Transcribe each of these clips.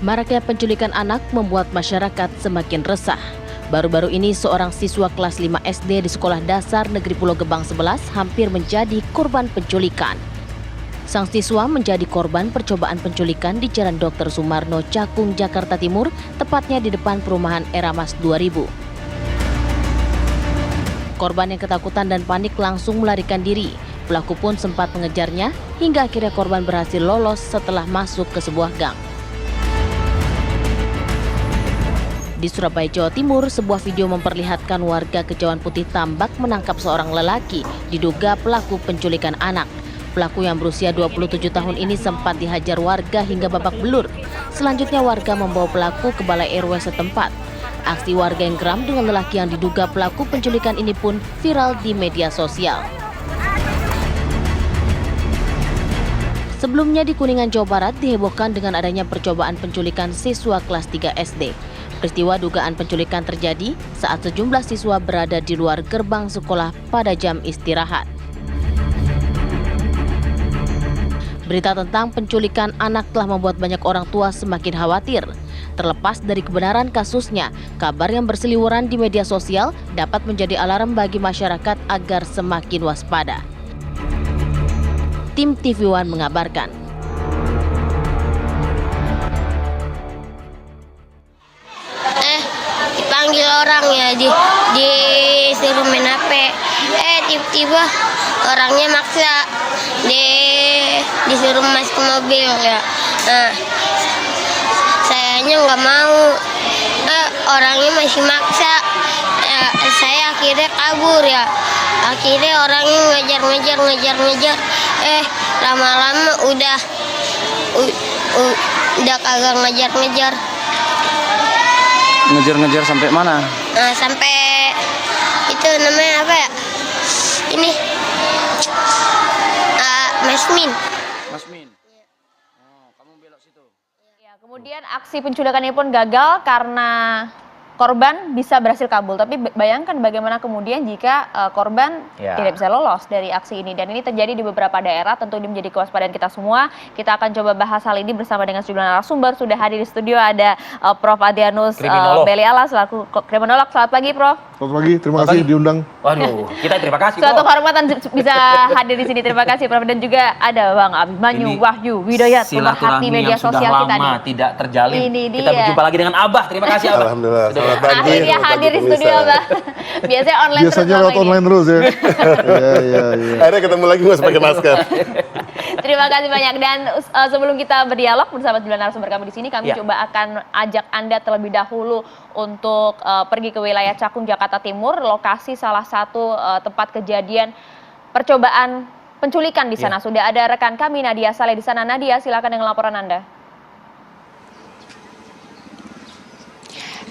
Maraknya penculikan anak membuat masyarakat semakin resah. Baru-baru ini seorang siswa kelas 5 SD di Sekolah Dasar Negeri Pulau Gebang 11 hampir menjadi korban penculikan. Sang siswa menjadi korban percobaan penculikan di Jalan Dr. Sumarno, Cakung, Jakarta Timur, tepatnya di depan perumahan Eramas 2000. Korban yang ketakutan dan panik langsung melarikan diri. Pelaku pun sempat mengejarnya hingga akhirnya korban berhasil lolos setelah masuk ke sebuah gang. Di Surabaya, Jawa Timur, sebuah video memperlihatkan warga Kejauhan Putih Tambak menangkap seorang lelaki diduga pelaku penculikan anak. Pelaku yang berusia 27 tahun ini sempat dihajar warga hingga babak belur. Selanjutnya warga membawa pelaku ke balai RW setempat. Aksi warga yang geram dengan lelaki yang diduga pelaku penculikan ini pun viral di media sosial. Sebelumnya di Kuningan, Jawa Barat dihebohkan dengan adanya percobaan penculikan siswa kelas 3 SD. Peristiwa dugaan penculikan terjadi saat sejumlah siswa berada di luar gerbang sekolah pada jam istirahat. Berita tentang penculikan anak telah membuat banyak orang tua semakin khawatir. Terlepas dari kebenaran kasusnya, kabar yang berseliweran di media sosial dapat menjadi alarm bagi masyarakat agar semakin waspada. Tim TV One mengabarkan. Dipanggil orang ya, disuruh main HP. Tiba-tiba orangnya maksa, disuruh masuk ke mobil ya. Nah, sayanya nggak mau. Orangnya masih maksa. Saya akhirnya kabur ya. Akhirnya orangnya ngejar. Lama-lama udah kagak ngejar. Ngejar sampai mana? Sampai itu namanya apa ya? Ini Masmin. Oh, kamu belok situ. Ya, kemudian aksi penculikan ini pun gagal karena korban bisa berhasil kabur. Tapi bayangkan bagaimana kemudian jika korban tidak bisa lolos dari aksi ini. Dan ini terjadi di beberapa daerah, tentu ini menjadi kewaspadaan kita semua. Kita akan coba bahas hal ini bersama dengan sejumlah narasumber. Sudah hadir di studio ada Prof. Adrianus Beliala selaku kriminolog. Selamat pagi, Prof. Selamat pagi, terima kasih diundang. Waduh, kita terima kasih. Suatu kehormatan bisa hadir di sini. Terima kasih, Prof. Dan juga ada Bang Abimanyu Wahyu Widayat, pemerhati media sosial kita nih. Tidak terjalin. Ini dia. Kita berjumpa lagi dengan Abah. Terima kasih, Abah. Alhamdulillah. Selamat pagi. Akhirnya hadir di studio, Abah. Biasanya online Biasanya terus. lewat online terus ya. Iya. Akhirnya ketemu lagi nggak pakai masker. Terima kasih banyak. Dan sebelum kita berdialog bersama sejumlah narasumber kami di sini, kami coba akan ajak Anda terlebih dahulu untuk pergi ke wilayah Cakung, Jakarta Timur, lokasi salah satu tempat kejadian percobaan penculikan di sana. Sudah ada rekan kami Nadia Saleh di sana. Nadia, silakan dengan laporan Anda.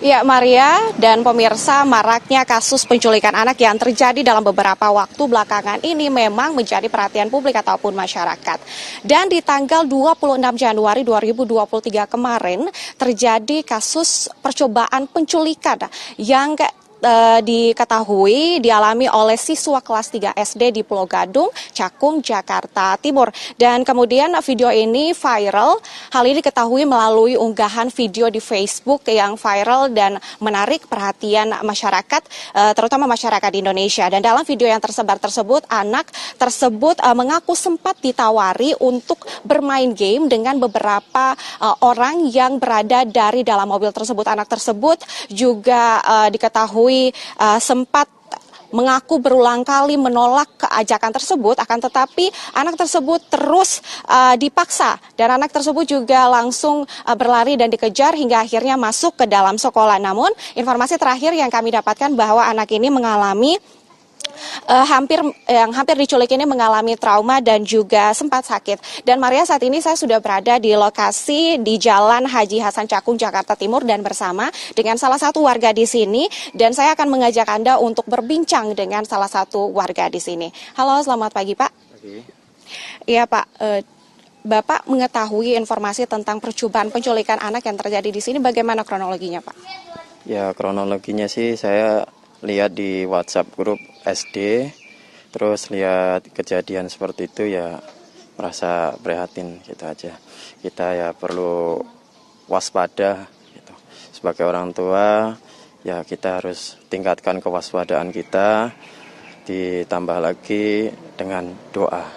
Ya, Maria dan pemirsa, maraknya kasus penculikan anak yang terjadi dalam beberapa waktu belakangan ini memang menjadi perhatian publik ataupun masyarakat. Dan di tanggal 26 Januari 2023 kemarin terjadi kasus percobaan penculikan yang diketahui dialami oleh siswa kelas 3 SD di Pulau Gadung, Cakung, Jakarta Timur. Dan kemudian video ini viral. Hal ini diketahui melalui unggahan video di Facebook yang viral dan menarik perhatian masyarakat, terutama masyarakat di Indonesia. Dan dalam video yang tersebar tersebut, anak tersebut mengaku sempat ditawari untuk bermain game dengan beberapa orang yang berada dari dalam mobil tersebut. Anak tersebut juga diketahui sempat mengaku berulang kali menolak keajakan tersebut, akan tetapi anak tersebut terus dipaksa dan anak tersebut juga langsung berlari dan dikejar hingga akhirnya masuk ke dalam sekolah. Namun informasi terakhir yang kami dapatkan bahwa anak ini mengalami hampir diculik ini mengalami trauma dan juga sempat sakit. Dan Maria, saat ini saya sudah berada di lokasi di Jalan Haji Hasan Cakung, Jakarta Timur dan bersama dengan salah satu warga di sini, dan saya akan mengajak Anda untuk berbincang dengan salah satu warga di sini. Halo, selamat pagi, Pak. Iya, Pak. Bapak mengetahui informasi tentang percobaan penculikan anak yang terjadi di sini, bagaimana kronologinya, Pak? Ya, kronologinya sih saya lihat di WhatsApp grup SD, terus lihat kejadian seperti itu ya merasa prihatin gitu aja. Kita ya perlu waspada gitu. Sebagai orang tua ya kita harus tingkatkan kewaspadaan kita, ditambah lagi dengan doa.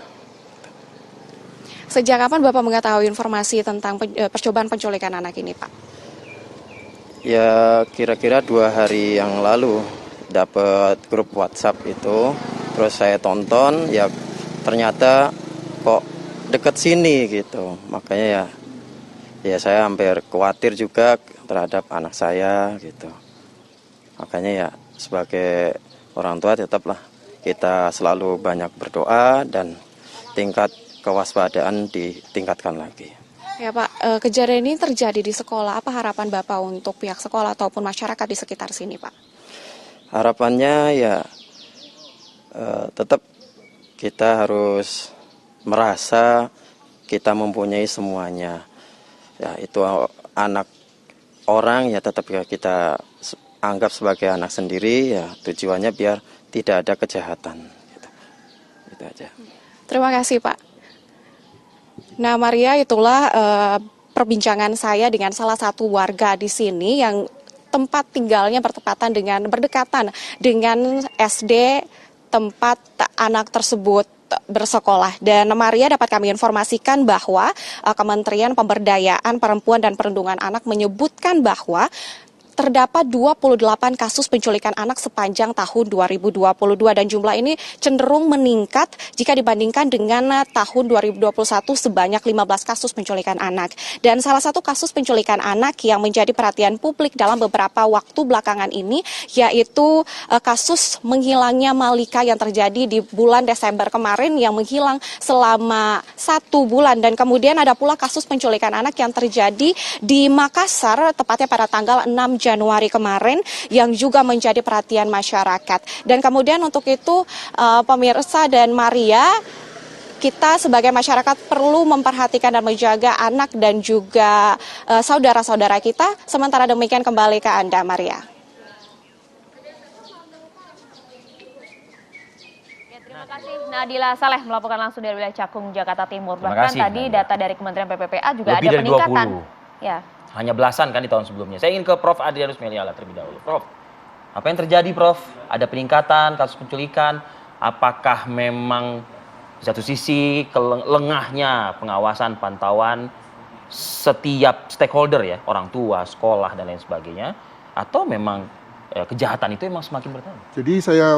Sejak kapan Bapak mengetahui informasi tentang percobaan penculikan anak ini, Pak? Ya kira-kira 2 hari yang lalu dapat grup WhatsApp itu, terus saya tonton, ya ternyata kok deket sini gitu. Makanya ya saya hampir khawatir juga terhadap anak saya gitu. Makanya ya sebagai orang tua tetaplah kita selalu banyak berdoa dan tingkat kewaspadaan ditingkatkan lagi. Ya Pak, kejadian ini terjadi di sekolah. Apa harapan Bapak untuk pihak sekolah ataupun masyarakat di sekitar sini, Pak? Harapannya ya tetap kita harus merasa kita mempunyai semuanya. Ya itu anak orang ya tetap ya kita anggap sebagai anak sendiri, ya tujuannya biar tidak ada kejahatan gitu. Itu aja. Terima kasih Pak. Nah Maria, itulah perbincangan saya dengan salah satu warga di sini yang tempat tinggalnya berdekatan dengan SD tempat anak tersebut bersekolah. Dan Maria, dapat kami informasikan bahwa Kementerian Pemberdayaan Perempuan dan Perlindungan Anak menyebutkan bahwa terdapat 28 kasus penculikan anak sepanjang tahun 2022 dan jumlah ini cenderung meningkat jika dibandingkan dengan tahun 2021 sebanyak 15 kasus penculikan anak. Dan salah satu kasus penculikan anak yang menjadi perhatian publik dalam beberapa waktu belakangan ini yaitu kasus menghilangnya Malika yang terjadi di bulan Desember kemarin yang menghilang selama 1 bulan, dan kemudian ada pula kasus penculikan anak yang terjadi di Makassar tepatnya pada tanggal 6 Januari kemarin yang juga menjadi perhatian masyarakat. Dan kemudian untuk itu pemirsa dan Maria, kita sebagai masyarakat perlu memperhatikan dan menjaga anak dan juga saudara-saudara kita. Sementara demikian kembali ke Anda, Maria. Terima kasih Nadila Saleh melaporkan langsung dari wilayah Cakung, Jakarta Timur. Terima Bahkan kasih, tadi Nadila. data dari Kementerian PPPA juga Lebih ada dari peningkatan. 20. Ya. Hanya belasan kan di tahun sebelumnya. Saya ingin ke Prof. Adrianus Meliala terlebih dahulu. Prof, apa yang terjadi Prof? Ada peningkatan kasus penculikan? Apakah memang di satu sisi lengahnya pengawasan, pantauan setiap stakeholder ya, orang tua, sekolah, dan lain sebagainya? Atau memang kejahatan itu memang semakin bertambah? Jadi saya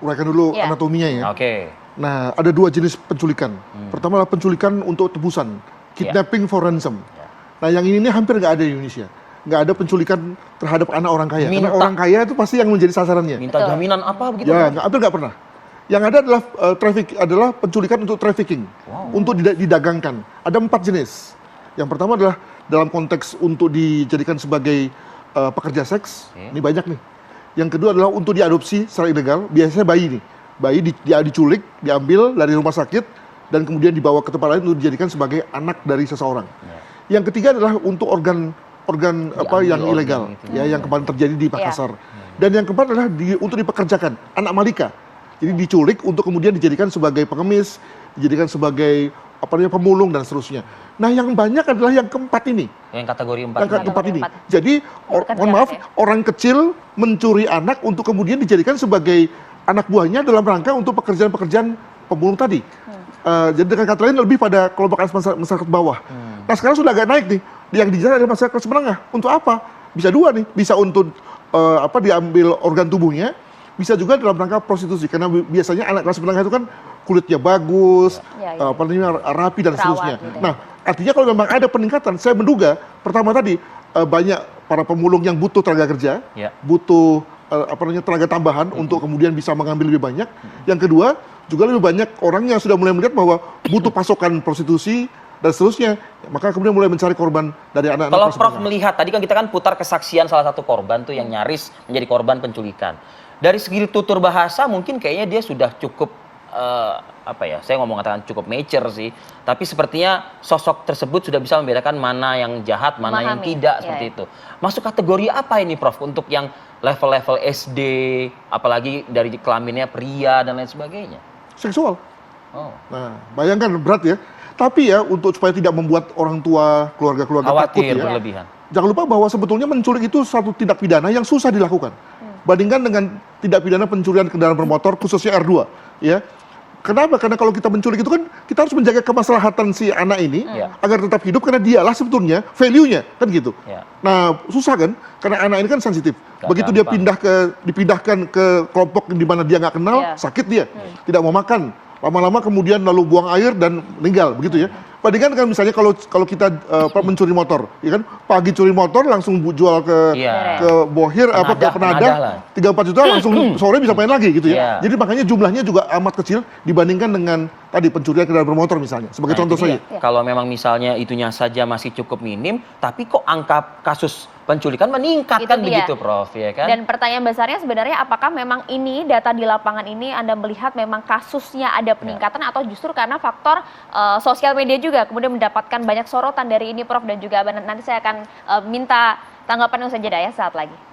uraikan dulu Ya. anatominya ya. Oke. Nah, ada 2 jenis penculikan. Pertama adalah penculikan untuk tebusan, kidnapping for ransom. Nah, yang ini hampir nggak ada di Indonesia. Nggak ada penculikan terhadap anak orang kaya. Karena orang kaya itu pasti yang menjadi sasarannya. Minta jaminan apa begitu? Ya, hampir nggak pernah. Yang ada adalah penculikan untuk trafficking, untuk didagangkan. Ada 4 jenis. Yang pertama adalah dalam konteks untuk dijadikan sebagai pekerja seks. Ini banyak nih. Yang kedua adalah untuk diadopsi secara ilegal. Biasanya bayi nih. Bayi diculik, diambil dari rumah sakit, dan kemudian dibawa ke tempat lain untuk dijadikan sebagai anak dari seseorang. Yang ketiga adalah untuk organ yang ilegal, ya, yang kemarin terjadi di Makassar. Dan yang keempat adalah untuk dipekerjakan, anak Malika. Jadi diculik untuk kemudian dijadikan sebagai pengemis, dijadikan sebagai pemulung dan seterusnya. Nah, yang banyak adalah yang keempat ini. Yang kategori 4. Yang keempat ini. Jadi, mohon maaf, orang kecil mencuri anak untuk kemudian dijadikan sebagai anak buahnya dalam rangka untuk pekerjaan-pekerjaan pemulung tadi. Jadi dengan kata lain lebih pada kelompok masyarakat bawah. Nah, sekarang sudah agak naik nih. Yang dijalan adalah masyarakat kelas menengah. Untuk apa? Bisa 2 nih. Bisa untuk diambil organ tubuhnya, bisa juga dalam rangka prostitusi. Karena biasanya anak kelas menengah itu kan kulitnya bagus, rapi dan seterusnya. Gitu. Nah, artinya kalau memang ada peningkatan, saya menduga pertama tadi banyak para pemulung yang butuh tenaga kerja, butuh tenaga tambahan untuk kemudian bisa mengambil lebih banyak. Yang kedua, juga lebih banyak orang yang sudah mulai melihat bahwa butuh pasokan prostitusi dan seterusnya, maka kemudian mulai mencari korban dari anak-anak. Kalau Prof melihat, tadi kan kita putar kesaksian salah satu korban tuh yang nyaris menjadi korban penculikan. Dari segi tutur bahasa mungkin kayaknya dia sudah cukup saya mengatakan cukup mature sih, tapi sepertinya sosok tersebut sudah bisa membedakan mana yang jahat, mana yang tidak, seperti itu. Masuk kategori apa ini Prof untuk yang level-level SD, apalagi dari kelaminnya pria dan lain sebagainya? Seksual. Nah, bayangkan berat ya. Tapi ya untuk supaya tidak membuat orang tua, keluarga-keluarga takut ya. Berlebihan. jangan lupa bahwa sebetulnya menculik itu satu tindak pidana yang susah dilakukan. Bandingkan dengan tindak pidana pencurian kendaraan bermotor khususnya R2, ya. Kenapa? Karena kalau kita menculik itu kan kita harus menjaga kemaslahatan si anak ini agar tetap hidup karena dialah sebetulnya value-nya kan gitu. Nah, susah kan? Karena anak ini kan sensitif. Begitu dia dipindahkan ke kelompok di mana dia nggak kenal, sakit dia. Tidak mau makan. Lama-lama kemudian lalu buang air dan meninggal begitu ya. Bandingkan kan misalnya kalau kita mencuri motor, ya kan pagi curi motor langsung jual ke bohir apa ke penada 3-4 juta langsung sore bisa main lagi gitu ya. Jadi makanya jumlahnya juga amat kecil dibandingkan dengan tadi pencurian kendaraan bermotor misalnya sebagai contoh saja. Kalau memang misalnya itunya saja masih cukup minim, tapi kok angka kasus penculikan meningkat kan begitu Prof ya kan? Dan pertanyaan besarnya sebenarnya apakah memang ini data di lapangan ini Anda melihat memang kasusnya ada peningkatan atau justru karena faktor sosial media juga kemudian mendapatkan banyak sorotan dari ini Prof dan juga nanti saya akan minta tanggapan yang saja ya saat lagi.